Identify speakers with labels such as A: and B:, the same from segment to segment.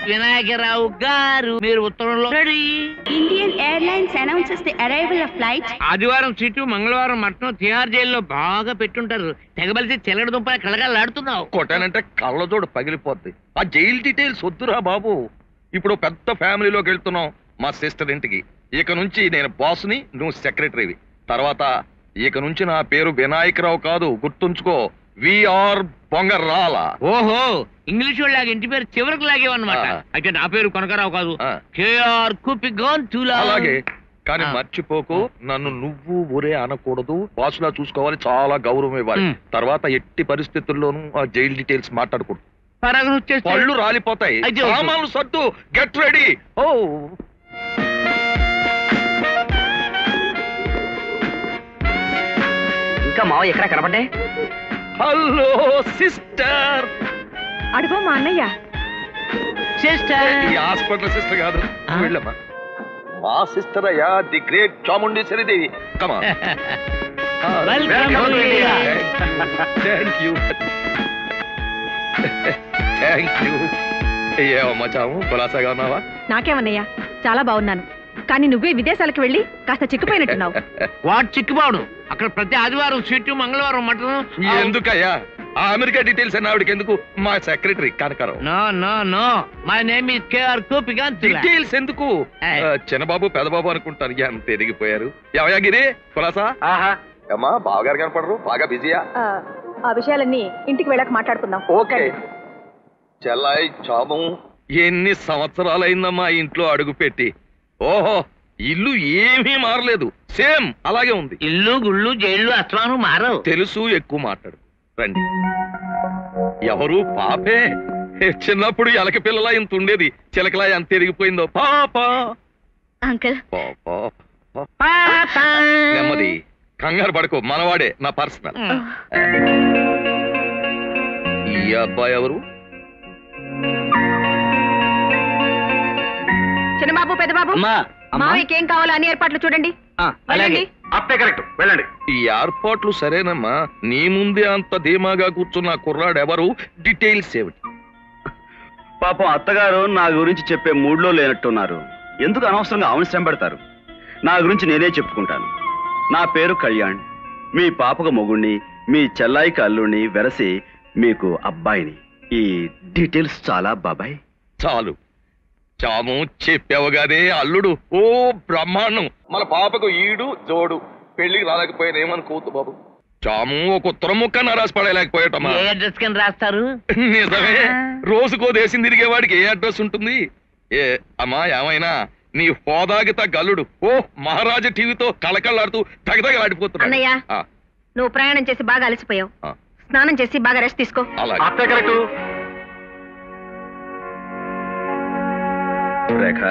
A: వినాయకరావు గారు మీరు ఉత్తరంలో
B: Indian airlines announces the arrival of flight.
A: ఆదివారం సీటు మంగళవారం మటన్ తిహార్ జైల్లో బాగా పెట్టుంటారు. తెగబలిసి చెల్లడి దుంప కలగాలాడుతున్నావు.
C: కొట్టానంటే కళ్ళజోడు పగిలిపోద్ది. ఆ జైలు డీటెయిల్స్ వద్దురా బాబు. ఇప్పుడు పెద్ద ఫ్యామిలీలోకి వెళ్తున్నాం మా సిస్టర్ ఇంటికి. ఇక నుంచి నేను బాస్ని, నువ్వు సెక్రటరీవి. తర్వాత ఇక నుంచి నా పేరు వినాయకరావు కాదు, గుర్తుంచుకో, విఆర్ బొంగరాల.
A: ఓహో, ఇంగ్లీష్ వాళ్ళకి ఇంటి పేరు చివరికి లాగేవన్నమాట. అయితే నా పేరు కొనకరావు కాదు, కేఆర్ కుపిగాన్ తులా.
C: అలాగే, కానీ మర్చిపోకు, నన్ను నువ్వు ఒరే అనకూడదు, బాసులా చూసుకోవాలి, చాలా గౌరవం ఇవ్వాలి. తర్వాత ఎట్టి పరిస్థితుల్లోనూ ఆ జైలు డీటెయిల్స్ మాట్లాడకూడదు. పళ్ళు రాలిపోతాయి. సామాన్లు సర్దు, గెట్ రెడీ. ఓ
D: ఇంకా మావ ఎక్కడ కనపడ్డే?
C: Hello sister.
B: అడుగో మా అన్నయ్య.
A: సిస్టర్
C: ఈ హాస్పిటల్ సిస్టర్ కాదు, వెళ్ళమ్మా. మా సిస్టర్ అయ్యా, ది గ్రేట్ చాముండేశ్వరి దేవి. కమా. Thank you thank you. ఏమమ్మా చాము, కులాసాగా ఉన్నావా?
B: నాకేమన్నయ్యా, చాలా బాగున్నాను. కానీ నువ్వే విదేశాలకు వెళ్ళి కాస్త చిక్కుపోయినట్టున్నావు.
A: వాడు చిక్కుపోవడం. అక్కడ ప్రతి ఆదివారం స్వీట్, మంగళవారం మటన్.
C: ఎందుకయ్యా ఆ అమెరికా డీటెయిల్స్ అన్న ఆవిడకి ఎందుకు? మా secretary Kanakarao.
A: No no no, my name is KR కుపిగాన్ తులా.
C: డీటెయిల్స్ ఎందుకు? చిన్నబాబు పెదబాబు అనుకుంటాను. ఎంత ఎదిగిపోయారు. ఎవయా గిరి కులాసా? అమ్మా బావగారు కనపడరు, బాగా బిజీయా?
B: ఆ విషయాలన్నీ ఇంటికి వెళ్ళాక మాట్లాడుకుందాం.
C: ఓకే. చెల్లాయి చాము, ఎన్ని సంవత్సరాలైందమ్మా ఇంట్లో అడుగు పెట్టి. ఓహో, ఇల్లు ఏమీ మారలేదు, సేమ్ అలాగే ఉంది.
A: ఇల్లు గుళ్ళు జైళ్ళు అసలు మారవు.
C: తెలుసు, ఎక్కువ మాట్లాడు. రండి. ఎవరు? పాపే. చిన్నప్పుడు ఎలక పిల్లలా ఇంత ఉండేది, చిలకలా ఎంత ఎరిగిపోయిందో. పాప.
B: అంకుల్.
C: నెమ్మది, కంగారు పడకు, మనవాడే, నా పర్సనల్. ఈ అబ్బాయి ఎవరు?
B: చిన్నబాబు, పెద్దబాబు, మావయ్యకి ఏం కావాలో అన్ని ఏర్పాట్లు చూడండి.
C: వెళ్ళండి. ఈ ఏర్పాట్లు సరేనమ్మా, నీ ముందే అంత ధీమాగా కూర్చున్న కుర్రాడు ఎవరు? డీటెయిల్స్ ఏమిటి?
E: పాపం అత్తగారు నా గురించి చెప్పే మూడ్లో లేనట్టున్నారు. ఎందుకు అనవసరంగా ఆమెను శ్రమ పెడతారు? నా గురించి నేనే చెప్పుకుంటాను. నా పేరు కళ్యాణ్, మీ పాపకు మొగుణ్ణి, మీ చెల్లాయికి అల్లుణ్ణి, వెరసి మీకు అబ్బాయిని. ఈ డీటెయిల్స్ చాలా బాబాయ్.
C: చాలు చాము, చెప్పావుగాదే అల్లుడు. ఓ బ్రహ్మాండం. మన పాపకు ఈడు జోడు. పెళ్లికి రాలేకపోయినా ఏమనుకోవద్దు బాబు. చాము, ఒక ఉత్తరం ముక్క రాసి పడలేకపోయాటమ్మా.
A: ఏ అడ్రస్ కింద రాస్తారు?
C: నిజమే, రోజుకో దేశం తిరిగేవాడికి ఏ అడ్రస్ ఉంటుంది? ఏ అమ్మా, ఏమైనా నీ హోదాకి తగ్గ అల్లుడు. ఓ మహారాజా టీవీతో కళకళలాడుతూ తగతగలాడిపోతున్నా.
B: అన్నయ్య, నువ్వు ప్రయాణం చేసి బాగా అలసిపోయావు. స్నానం చేసి బాగా రెస్ట్ తీసుకో.
C: అలాగే.
E: రేఖ,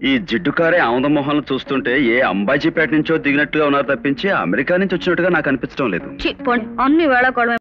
E: ఈ జిడ్డుకారే ఆముదం మొహాలను చూస్తుంటే ఏ అంబాజీపేట నుంచో దిగినట్టుగా ఉన్నారు తప్పించి అమెరికా నుంచి వచ్చినట్టుగా నాకు అనిపించడం లేదు.
B: అన్ని వేళ